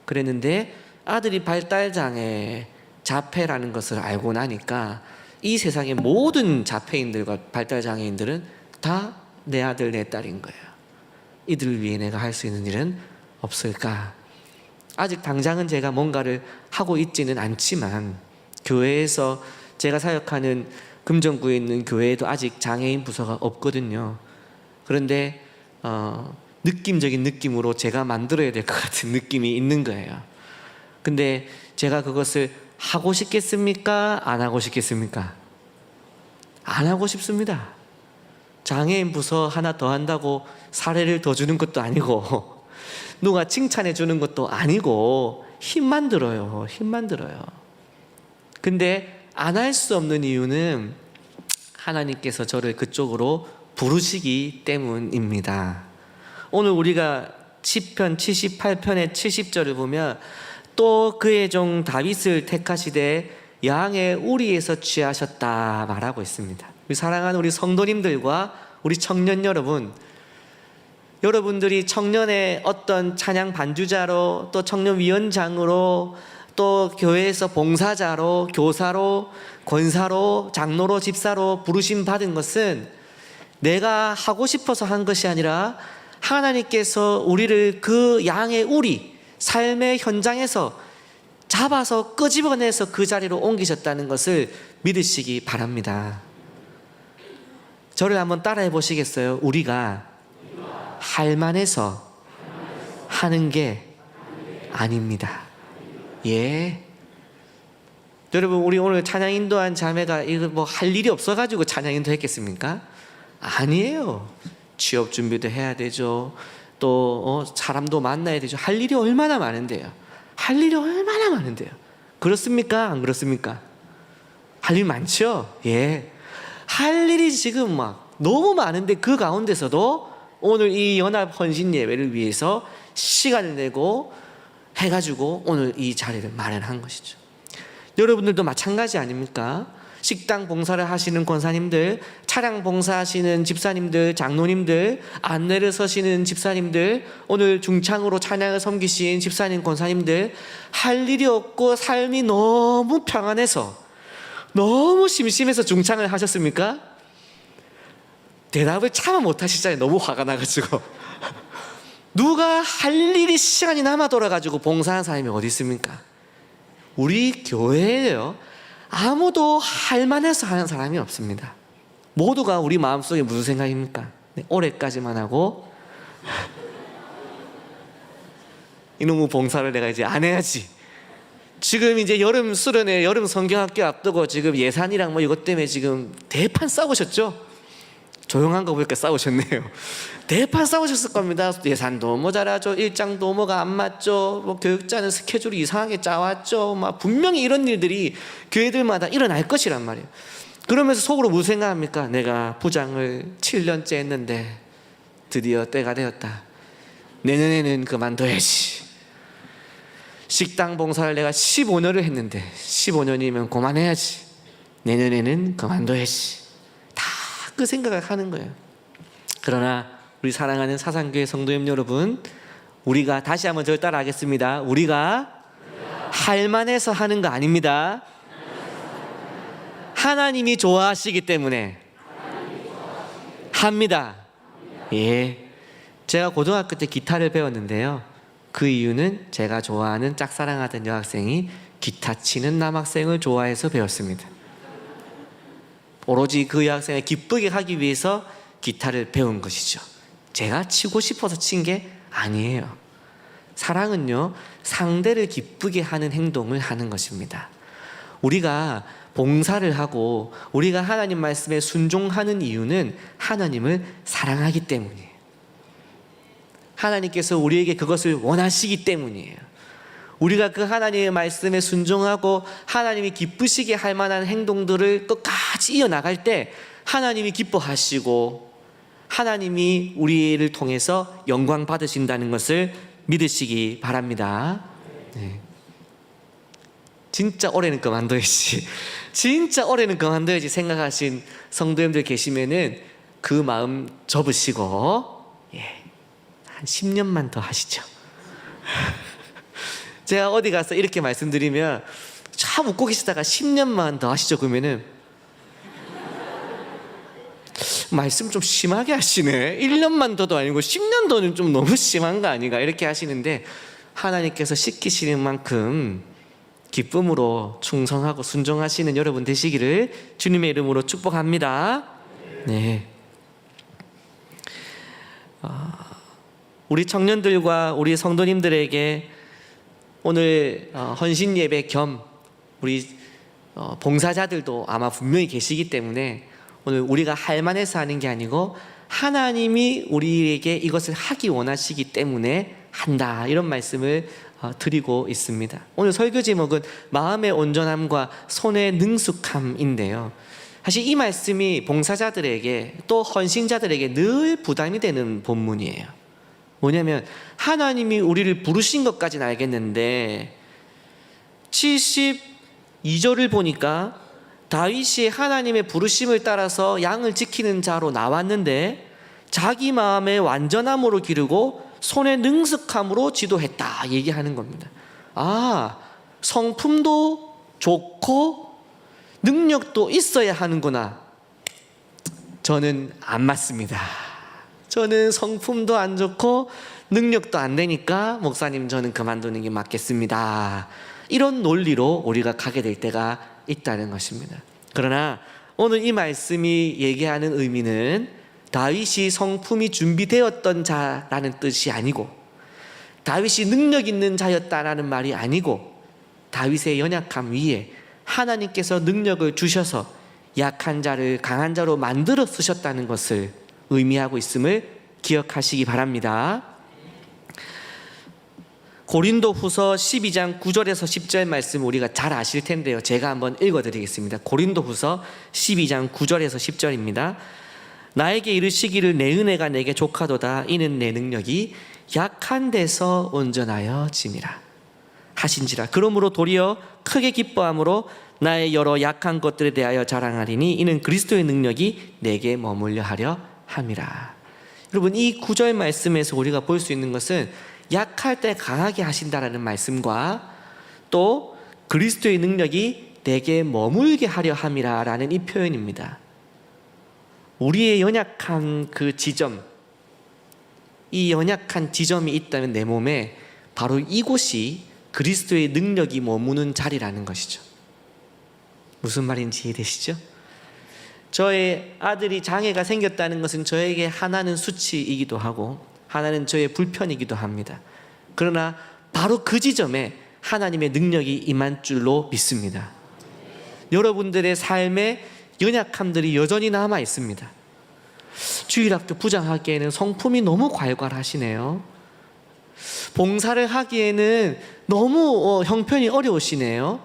그랬는데 아들이 발달장애 자폐라는 것을 알고 나니까 이 세상의 모든 자폐인들과 발달장애인들은 다 내 아들 내 딸인 거예요. 이들을 위해 내가 할 수 있는 일은 없을까? 아직 당장은 제가 뭔가를 하고 있지는 않지만 교회에서 제가 사역하는 금정구에 있는 교회에도 아직 장애인 부서가 없거든요. 그런데 느낌적인 느낌으로 제가 만들어야 될 것 같은 느낌이 있는 거예요. 근데 제가 그것을 하고 싶겠습니까? 안 하고 싶겠습니까? 안 하고 싶습니다. 장애인 부서 하나 더 한다고 사례를 더 주는 것도 아니고 누가 칭찬해 주는 것도 아니고 힘만 들어요. 힘만 들어요. 근데 안 할 수 없는 이유는 하나님께서 저를 그쪽으로 부르시기 때문입니다. 오늘 우리가 시편 78편의 70절을 보면 또 그의 종 다윗을 택하시되 양의 우리에서 취하셨다 말하고 있습니다. 우리 사랑하는 우리 성도님들과 우리 청년 여러분, 여러분들이 청년의 어떤 찬양 반주자로 또 청년위원장으로 또 교회에서 봉사자로 교사로 권사로 장로로 집사로 부르심 받은 것은 내가 하고 싶어서 한 것이 아니라 하나님께서 우리를 그 양의 우리 삶의 현장에서 잡아서 끄집어내서 그 자리로 옮기셨다는 것을 믿으시기 바랍니다. 저를 한번 따라해 보시겠어요? 우리가 할만해서 하는 게 아닙니다. 예. 여러분, 우리 오늘 찬양 인도한 자매가 이거 뭐 할 일이 없어가지고 찬양 인도 했겠습니까? 아니에요. 취업 준비도 해야 되죠. 또 사람도 만나야 되죠. 할 일이 얼마나 많은데요. 할 일이 얼마나 많은데요. 그렇습니까? 안 그렇습니까? 할 일 많죠? 예. 할 일이 지금 막 너무 많은데 그 가운데서도 오늘 이 연합 헌신 예배를 위해서 시간을 내고 해가지고 오늘 이 자리를 마련한 것이죠. 여러분들도 마찬가지 아닙니까? 식당 봉사를 하시는 권사님들, 차량 봉사하시는 집사님들, 장로님들, 안내를 서시는 집사님들, 오늘 중창으로 찬양을 섬기신 집사님, 권사님들, 할 일이 없고 삶이 너무 평안해서 너무 심심해서 중창을 하셨습니까? 대답을 참 못하시잖아요. 너무 화가 나가지고. 누가 할 일이 시간이 남아 돌아가지고 봉사하는 사람이 어디 있습니까? 우리 교회에요, 아무도 할만해서 하는 사람이 없습니다. 모두가 우리 마음속에 무슨 생각입니까? 네, 올해까지만 하고 이놈의 봉사를 내가 이제 안 해야지. 지금 이제 여름 수련회, 여름 성경학교 앞두고 지금 예산이랑 뭐 이것 때문에 지금 대판 싸우셨죠? 조용한 거 보니까 싸우셨네요. 대판 싸우셨을 겁니다. 예산도 모자라죠. 일정도 뭐가 안 맞죠. 뭐 교육자는 스케줄이 이상하게 짜왔죠. 막 분명히 이런 일들이 교회들마다 일어날 것이란 말이에요. 그러면서 속으로 무슨 생각합니까? 내가 부장을 7년째 했는데 드디어 때가 되었다. 내년에는 그만둬야지. 식당 봉사를 내가 15년을 했는데 15년이면 그만해야지. 내년에는 그만둬야지. 다 그 생각을 하는 거예요. 그러나 우리 사랑하는 사상교회 성도님 여러분, 우리가 다시 한번 저를 따라 하겠습니다. 우리가 할만해서 하는 거 아닙니다. 하나님이 좋아하시기 때문에 합니다. 예. 제가 고등학교 때 기타를 배웠는데요, 그 이유는 제가 좋아하는 짝사랑하던 여학생이 기타 치는 남학생을 좋아해서 배웠습니다. 오로지 그 여학생을 기쁘게 하기 위해서 기타를 배운 것이죠. 제가 치고 싶어서 친 게 아니에요. 사랑은요, 상대를 기쁘게 하는 행동을 하는 것입니다. 우리가 봉사를 하고 우리가 하나님 말씀에 순종하는 이유는 하나님을 사랑하기 때문이에요. 하나님께서 우리에게 그것을 원하시기 때문이에요. 우리가 그 하나님의 말씀에 순종하고 하나님이 기쁘시게 할 만한 행동들을 끝까지 이어나갈 때 하나님이 기뻐하시고 하나님이 우리를 통해서 영광 받으신다는 것을 믿으시기 바랍니다. 네. 진짜 올해는 그만둬야지, 진짜 올해는 그만둬야지 생각하신 성도님들 계시면은 그 마음 접으시고 한 10년만 더 하시죠. 제가 어디 가서 이렇게 말씀드리면 참 웃고 계시다가 10년만 더 하시죠 그러면은 말씀 좀 심하게 하시네, 1년만 더도 아니고 10년 더는 좀 너무 심한 거 아닌가 이렇게 하시는데, 하나님께서 시키시는 만큼 기쁨으로 충성하고 순종하시는 여러분 되시기를 주님의 이름으로 축복합니다. 네. 우리 청년들과 우리 성도님들에게 오늘 헌신 예배 겸 우리 봉사자들도 아마 분명히 계시기 때문에 오늘 우리가 할 만해서 하는 게 아니고 하나님이 우리에게 이것을 하기 원하시기 때문에 한다, 이런 말씀을 드리고 있습니다. 오늘 설교 제목은 마음의 온전함과 손의 능숙함인데요, 사실 이 말씀이 봉사자들에게 또 헌신자들에게 늘 부담이 되는 본문이에요. 뭐냐면 하나님이 우리를 부르신 것까지는 알겠는데 72절을 보니까 다윗이 하나님의 부르심을 따라서 양을 지키는 자로 나왔는데 자기 마음의 완전함으로 기르고 손의 능숙함으로 지도했다 얘기하는 겁니다. 아, 성품도 좋고 능력도 있어야 하는구나. 저는 안 맞습니다. 저는 성품도 안 좋고 능력도 안 되니까 목사님 저는 그만두는 게 맞겠습니다. 이런 논리로 우리가 가게 될 때가 있다는 것입니다. 그러나 오늘 이 말씀이 얘기하는 의미는 다윗이 성품이 준비되었던 자라는 뜻이 아니고 다윗이 능력 있는 자였다라는 말이 아니고 다윗의 연약함 위에 하나님께서 능력을 주셔서 약한 자를 강한 자로 만들어 쓰셨다는 것을 의미하고 있음을 기억하시기 바랍니다. 고린도후서 12장 9절에서 10절 말씀 우리가 잘 아실 텐데요, 제가 한번 읽어드리겠습니다. 고린도후서 12장 9절에서 10절입니다. 나에게 이르시기를 내 은혜가 내게 족하도다. 이는 내 능력이 약한 데서 온전하여 짐이라 하신지라. 그러므로 도리어 크게 기뻐함으로 나의 여러 약한 것들에 대하여 자랑하리니 이는 그리스도의 능력이 내게 머물려 하려 함이라. 여러분, 이 9절 말씀에서 우리가 볼 수 있는 것은 약할 때 강하게 하신다라는 말씀과 또 그리스도의 능력이 내게 머물게 하려 함이라 라는 이 표현입니다. 우리의 연약한 그 지점, 이 연약한 지점이 있다면 내 몸에 바로 이곳이 그리스도의 능력이 머무는 자리라는 것이죠. 무슨 말인지 이해되시죠? 저의 아들이 장애가 생겼다는 것은 저에게 하나는 수치이기도 하고 하나는 저의 불편이기도 합니다. 그러나 바로 그 지점에 하나님의 능력이 임한 줄로 믿습니다. 여러분들의 삶에 연약함들이 여전히 남아 있습니다. 주일학교 부장하기에는 성품이 너무 괄괄하시네요. 봉사를 하기에는 너무 형편이 어려우시네요.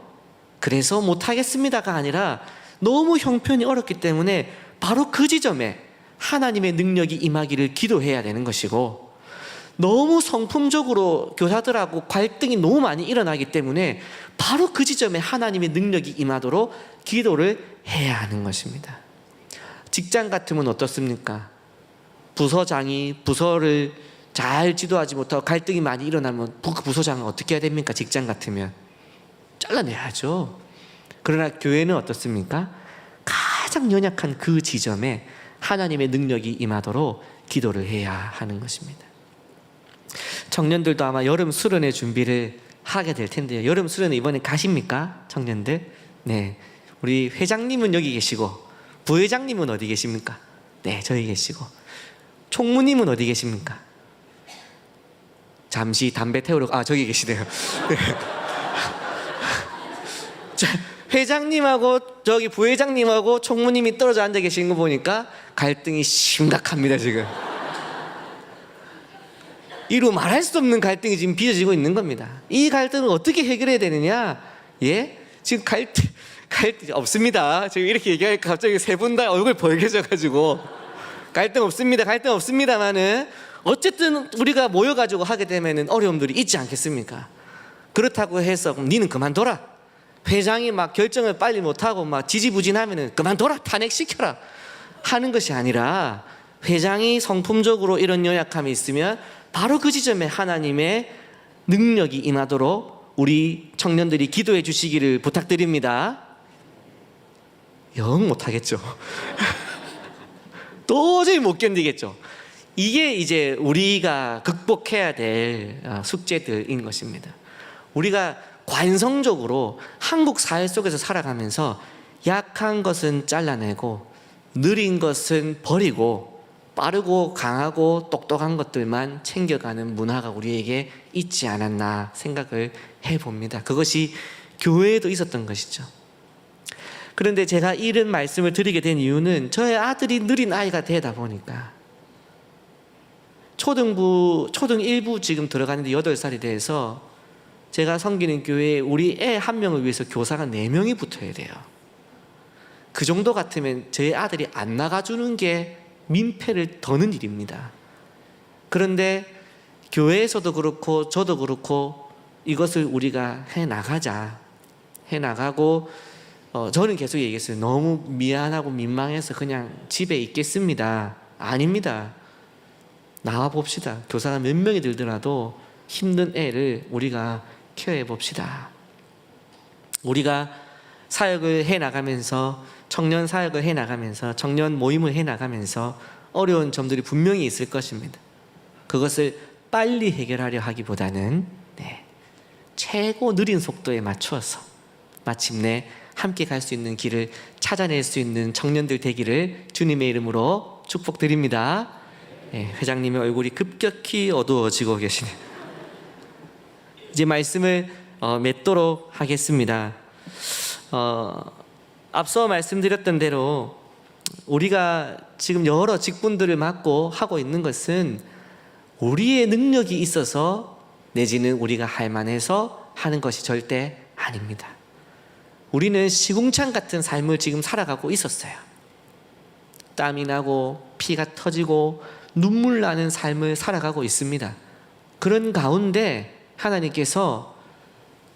그래서 못하겠습니다가 아니라 너무 형편이 어렵기 때문에 바로 그 지점에 하나님의 능력이 임하기를 기도해야 되는 것이고, 너무 성품적으로 교사들하고 갈등이 너무 많이 일어나기 때문에 바로 그 지점에 하나님의 능력이 임하도록 기도를 해야 하는 것입니다. 직장 같으면 어떻습니까? 부서장이 부서를 잘 지도하지 못하고 갈등이 많이 일어나면 그 부서장은 어떻게 해야 됩니까? 직장 같으면 잘라내야죠. 그러나 교회는 어떻습니까? 가장 연약한 그 지점에 하나님의 능력이 임하도록 기도를 해야 하는 것입니다. 청년들도 아마 여름 수련회 준비를 하게 될 텐데요, 여름 수련회 이번에 가십니까? 청년들? 네, 우리 회장님은 여기 계시고 부회장님은 어디 계십니까? 네, 저기 계시고 총무님은 어디 계십니까? 잠시 담배 태우러 저기 계시네요. 네. 자, 회장님하고 저기 부회장님하고 총무님이 떨어져 앉아 계시는 거 보니까 갈등이 심각합니다. 지금 이루 말할 수 없는 갈등이 지금 빚어지고 있는 겁니다. 이 갈등을 어떻게 해결해야 되느냐? 예? 지금 갈등 없습니다. 지금 이렇게 얘기하니까 갑자기 세 분 다 얼굴 벌개져가지고 갈등 없습니다만은 어쨌든 우리가 모여가지고 하게 되면은 어려움들이 있지 않겠습니까? 그렇다고 해서 그럼 니는 그만둬라. 회장이 막 결정을 빨리 못하고 막 지지부진하면은 그만둬라, 탄핵시켜라 하는 것이 아니라, 회장이 성품적으로 이런 연약함이 있으면 바로 그 지점에 하나님의 능력이 임하도록 우리 청년들이 기도해 주시기를 부탁드립니다. 영 못하겠죠. 도저히 못 견디겠죠. 이게 이제 우리가 극복해야 될 숙제들인 것입니다. 우리가 관성적으로 한국 사회 속에서 살아가면서 약한 것은 잘라내고 느린 것은 버리고 빠르고 강하고 똑똑한 것들만 챙겨가는 문화가 우리에게 있지 않았나 생각을 해봅니다. 그것이 교회에도 있었던 것이죠. 그런데 제가 이런 말씀을 드리게 된 이유는 저의 아들이 느린 아이가 되다 보니까, 초등 1부 지금 들어가는데 8살이 돼서 제가 섬기는 교회에 우리 애 한 명을 위해서 교사가 4명이 붙어야 돼요. 그 정도 같으면 제 아들이 안 나가주는 게 민폐를 더는 일입니다. 그런데 교회에서도 그렇고 저도 그렇고 이것을 우리가 해나가고 저는 계속 얘기했어요. 너무 미안하고 민망해서 그냥 집에 있겠습니다. 아닙니다. 나와 봅시다. 교사가 몇 명이 들더라도 힘든 애를 우리가 케어해 봅시다. 우리가 사역을 해나가면서, 청년 사역을 해나가면서, 청년 모임을 해나가면서 어려운 점들이 분명히 있을 것입니다. 그것을 빨리 해결하려 하기보다는 최고 느린 속도에 맞추어서 마침내 함께 갈 수 있는 길을 찾아낼 수 있는 청년들 되기를 주님의 이름으로 축복드립니다. 회장님의 얼굴이 급격히 어두워지고 계시네요. 이제 말씀을 맺도록 하겠습니다. 앞서 말씀드렸던 대로 우리가 지금 여러 직분들을 맡고 하고 있는 것은 우리의 능력이 있어서 내지는 우리가 할 만해서 하는 것이 절대 아닙니다. 우리는 시궁창 같은 삶을 지금 살아가고 있었어요. 땀이 나고 피가 터지고 눈물 나는 삶을 살아가고 있습니다. 그런 가운데 하나님께서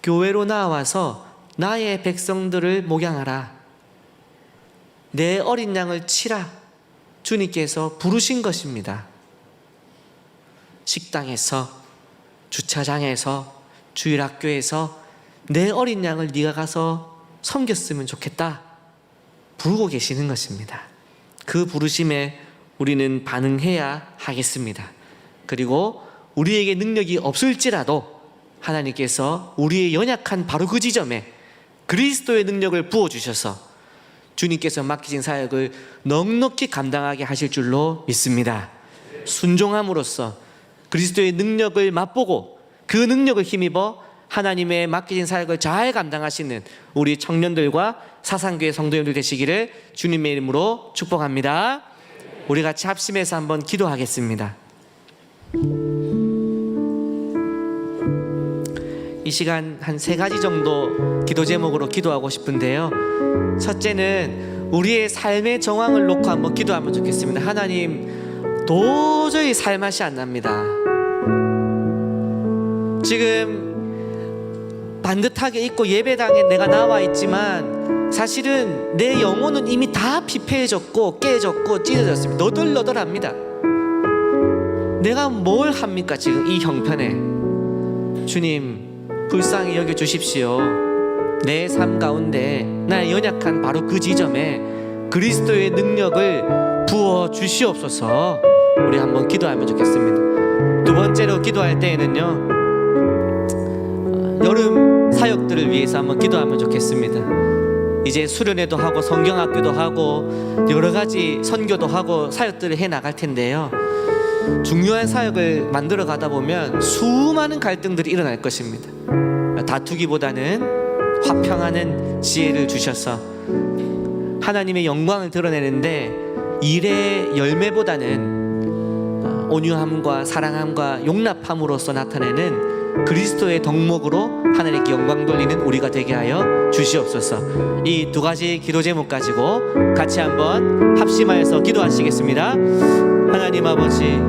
교회로 나와서 나의 백성들을 목양하라, 내 어린 양을 치라, 주님께서 부르신 것입니다. 식당에서, 주차장에서, 주일학교에서 내 어린 양을 네가 가서 섬겼으면 좋겠다 부르고 계시는 것입니다. 그 부르심에 우리는 반응해야 하겠습니다. 그리고 우리에게 능력이 없을지라도 하나님께서 우리의 연약한 바로 그 지점에 그리스도의 능력을 부어주셔서 주님께서 맡기신 사역을 넉넉히 감당하게 하실 줄로 믿습니다. 순종함으로써 그리스도의 능력을 맛보고 그 능력을 힘입어 하나님의 맡기신 사역을 잘 감당하시는 우리 청년들과 사상교회 성도님들 되시기를 주님의 이름으로 축복합니다. 우리 같이 합심해서 한번 기도하겠습니다. 이 시간 한 3가지 정도 기도 제목으로 기도하고 싶은데요. 첫째는 우리의 삶의 정황을 놓고 한번 기도하면 좋겠습니다. 하나님, 도저히 살맛이 안 납니다. 지금 반듯하게 입고 예배당에 내가 나와 있지만 사실은 내 영혼은 이미 다 피폐해졌고 깨졌고 찢어졌습니다. 너덜너덜합니다. 내가 뭘 합니까 지금 이 형편에. 주님, 불쌍히 여겨주십시오. 내 삶 가운데 나의 연약한 바로 그 지점에 그리스도의 능력을 부어주시옵소서. 우리 한번 기도하면 좋겠습니다. 두 번째로 기도할 때에는요, 여름 사역들을 위해서 한번 기도하면 좋겠습니다. 이제 수련회도 하고 성경학교도 하고 여러 가지 선교도 하고 사역들을 해 나갈 텐데요, 중요한 사역을 만들어 가다 보면 수많은 갈등들이 일어날 것입니다. 다투기보다는 화평하는 지혜를 주셔서 하나님의 영광을 드러내는데 일의 열매보다는 온유함과 사랑함과 용납함으로써 나타내는 그리스도의 덕목으로 하나님께 영광 돌리는 우리가 되게 하여 주시옵소서. 이 두 가지 기도 제목 가지고 같이 한번 합심하여서 기도하시겠습니다. 하나님 아버지,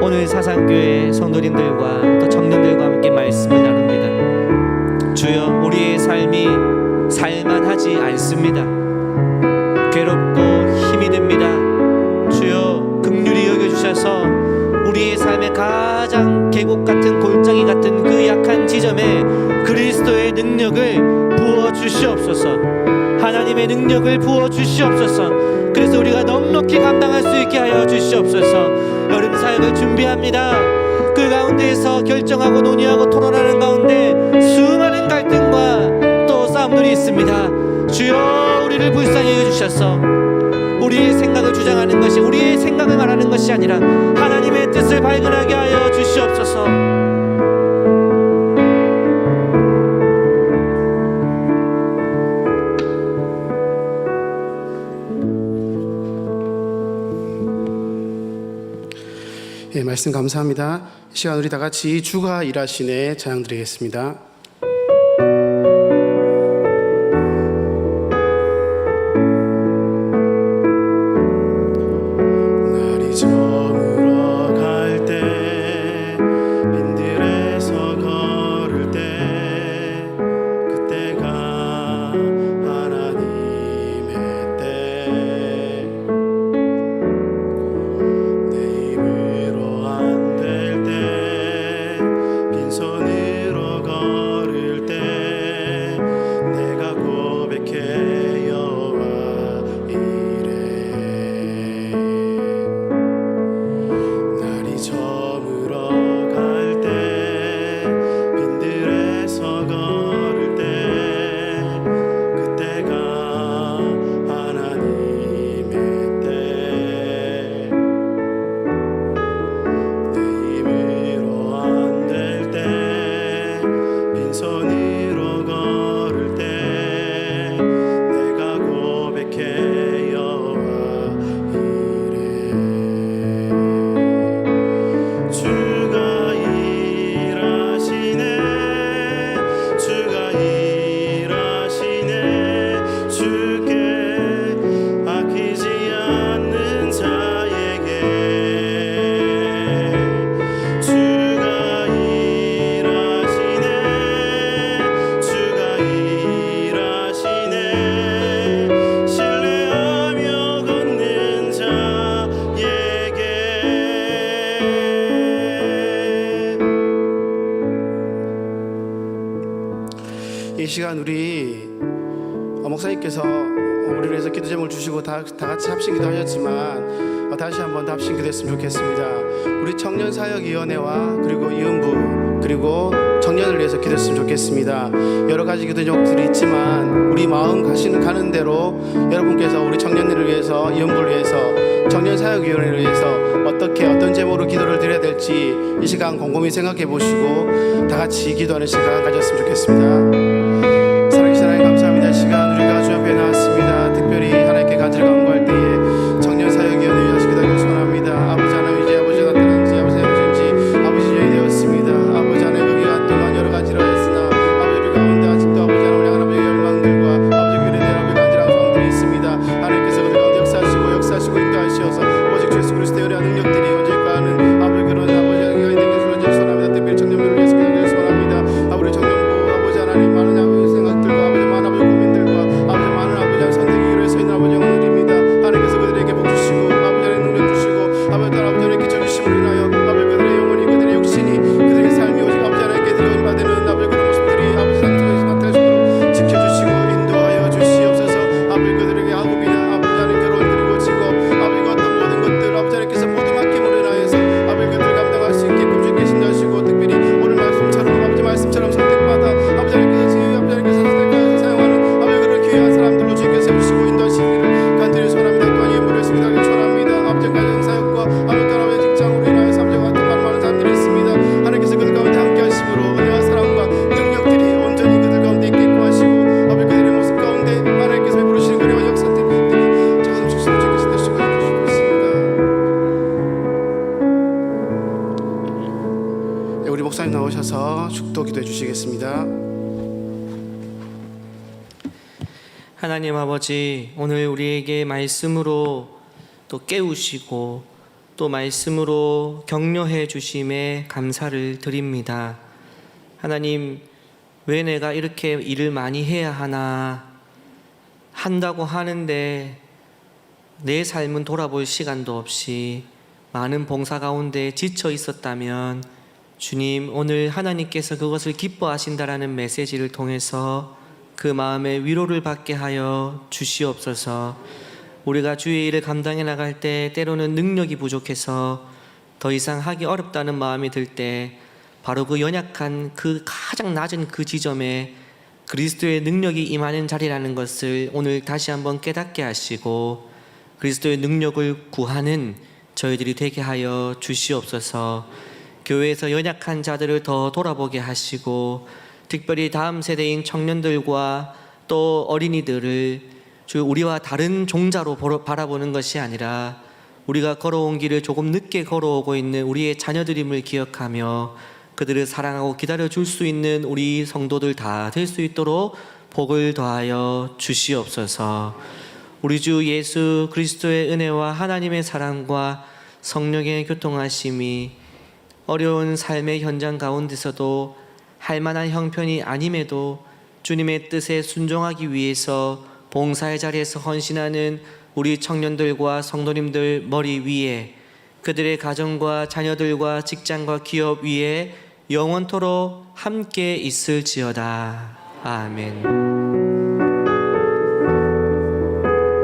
오늘 사상교회 성도님들과 또 청년들과 함께 말씀을 나눕니다. 주여, 우리의 삶이 살만하지 않습니다. 괴롭고 힘이 듭니다. 주여, 긍휼히 여겨주셔서 우리의 삶의 가장 계곡 같은 골짜기 같은 그 약한 지점에 그리스도의 능력을 부어 주시옵소서. 하나님의 능력을 부어 주시옵소서. 그래서 우리가 넉넉히 감당할 수 있게 하여 주시옵소서. 여름 사역을 준비합니다. 그 가운데에서 결정하고 논의하고 토론하는 가운데 수많은 갈등과 또 싸움들이 있습니다. 주여, 우리를 불쌍히 여주셔서 우리의 생각을 주장하는 것이, 우리의 생각을 말하는 것이 아니라 하나님의 뜻을 발견하게 하여 주시옵소서. 예, 말씀 감사합니다. 이 시간 우리 다 같이 주가 일하시네 찬양 드리겠습니다. 날이 저물어 갈 때, 빈들에서 걸을 때, 그때가 하나님의 때. 내 힘으로 안 될 때, 빈손으로 걸을 때, 내가 고백해 여호와 이래. 날이 저물어 갈 때, 빈들에서 걸을 때, 그때가 하나님의 때. 내 힘으로 안 될 때, 빈손으로 걸을 때, 내가 고백해 여호와 이래. 주가 일하시네, 주가 일하시네. 주께 아끼지 않는 자에게 주가 일하시네, 주가 일하시네. 신뢰하며 걷는 자에게. 이 시간 우리 목사님께서 우리를 위해서 기도 제목을 주시고 다 같이 합심 기도하셨지만 다시 한번 더 합심 기도했으면 좋겠습니다. 우리 청년사역위원회와 그리고 이음부 그리고 청년을 위해서 기도했으면 좋겠습니다. 여러 가지 기도 제목들이 있지만 우리 마음 가는 대로 여러분께서 우리 청년들을 위해서, 이음부를 위해서, 청년사역위원회를 위해서 어떤 제목으로 기도를 드려야 될지 이 시간 곰곰이 생각해 보시고 다 같이 기도하는 시간 가졌으면 좋겠습니다. 살아계신 하나님 감사합니다. 이 시간 우리가 주 앞에 나왔습니다. 특별히 하나님께 간절히 간구할 때에 청년사역위원회 위해서 기도하기를 소원합니다. 아버지 하나님, 이제 아버지가 나타난지 아버지 해보신지 아버지 여인이 되었습니다. 아버지 하나님, 그 기간 동안 여러 가지로 했으나 아버지 우리 가운데 아직도 아버지 하나님 아버지의 열망들과 아버지 그에 대한 아버지 간절한 소원들이 있습니다. 하나님께서 그들 가운데 역사하시고 인도하시어서 오직 주 예수 그리스도의 은혜와 능력들이 언제까는 아버지 그런 아버지 하나님의 되기를 소원합니다. 특별히 청년들을 위해서 기도하기를 소원합니다. 아버지 청년부 아버지 하나님, 많은 아버지 생각들과 아버지 많은 아버지 고민들과 아버지 많은 아버지 선택의 길에 서 있는 아버지 영혼을 드립니다. 하나님께서 그들에게 복 주시고 아버지 하나님 능력 주시고 아버지 하나님 아버지 하나님 기초 주심을 인하여 아버지 그들의 영혼이, 그들의 육신이, 그들의 삶이 오직 아버지 하나님께 드려임 받는 아버지 그런 모습들이 아버지 하나님께서 나타날 수 있도록 지켜주시고 인도하여 주시옵소서. 아버지 그들에게 학업이나 아버지 하나님 결혼 그리고 직업 아버지 어떤 모든 것들 아버지 하나님께서 모두 맡김으로 인하여서 아버지 그들 감당할 수 있게끔 주께 신하시고 특별히 오늘 말씀처럼 아버지 말씀처럼 선택받아 아버지 하나님께서 하나님 아버지, 오늘 우리에게 말씀으로 또 깨우시고 또 말씀으로 격려해 주심에 감사를 드립니다. 하나님, 왜 내가 이렇게 일을 많이 해야 하나 한다고 하는데 내 삶은 돌아볼 시간도 없이 많은 봉사 가운데 지쳐 있었다면 주님, 오늘 하나님께서 그것을 기뻐하신다라는 메시지를 통해서 그 마음에 위로를 받게 하여 주시옵소서. 우리가 주의 일을 감당해 나갈 때 때로는 능력이 부족해서 더 이상 하기 어렵다는 마음이 들 때 바로 그 연약한 그 가장 낮은 그 지점에 그리스도의 능력이 임하는 자리라는 것을 오늘 다시 한번 깨닫게 하시고 그리스도의 능력을 구하는 저희들이 되게 하여 주시옵소서. 교회에서 연약한 자들을 더 돌아보게 하시고 특별히 다음 세대인 청년들과 또 어린이들을 우리와 다른 종자로 바라보는 것이 아니라 우리가 걸어온 길을 조금 늦게 걸어오고 있는 우리의 자녀들임을 기억하며 그들을 사랑하고 기다려줄 수 있는 우리 성도들 다 될 수 있도록 복을 더하여 주시옵소서. 우리 주 예수 그리스도의 은혜와 하나님의 사랑과 성령의 교통하심이 어려운 삶의 현장 가운데서도 할 만한 형편이 아님에도 주님의 뜻에 순종하기 위해서 봉사의 자리에서 헌신하는 우리 청년들과 성도님들 머리 위에 그들의 가정과 자녀들과 직장과 기업 위에 영원토록 함께 있을지어다. 아멘.